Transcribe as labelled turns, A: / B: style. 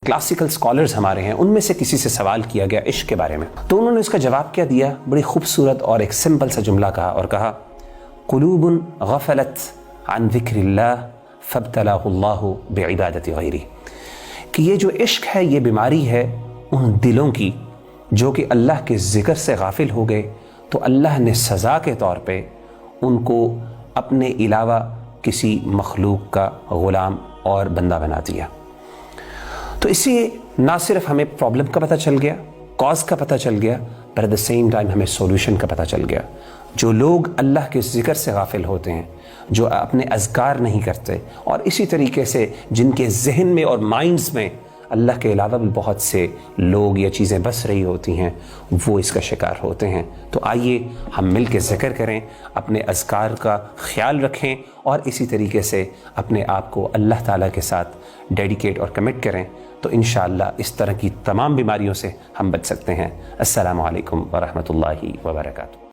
A: Classical scholars ہمارے ہیں، ان میں سے کسی سے سوال کیا گیا عشق کے بارے میں، تو انہوں نے اس کا جواب کیا دیا؟ بڑی خوبصورت اور ایک سمپل سا جملہ کہا، اور کہا قلوب غفلت عن ذکر اللہ فابتلاہ اللہ بعبادت غیرہ، کہ یہ جو عشق ہے یہ بیماری ہے ان دلوں کی جو کہ اللہ کے ذکر سے غافل ہو گئے، تو اللہ نے سزا کے طور پہ ان کو اپنے علاوہ کسی مخلوق کا غلام اور بندہ بنا دیا۔ تو اس سے نہ صرف ہمیں پرابلم کا پتہ چل گیا، کاز کا پتہ چل گیا، پر ایٹ دا سیم ٹائم ہمیں سولوشن کا پتہ چل گیا۔ جو لوگ اللہ کے ذکر سے غافل ہوتے ہیں، جو اپنے اذکار نہیں کرتے، اور اسی طریقے سے جن کے ذہن میں اور مائنڈز میں اللہ کے علاوہ بھی بہت سے لوگ یا چیزیں بس رہی ہوتی ہیں، وہ اس کا شکار ہوتے ہیں۔ تو آئیے ہم مل کے ذکر کریں، اپنے اذکار کا خیال رکھیں، اور اسی طریقے سے اپنے آپ کو اللہ تعالیٰ کے ساتھ ڈیڈیکیٹ اور کمٹ کریں، تو انشاءاللہ اس طرح کی تمام بیماریوں سے ہم بچ سکتے ہیں۔ السلام علیکم ورحمۃ اللہ وبرکاتہ۔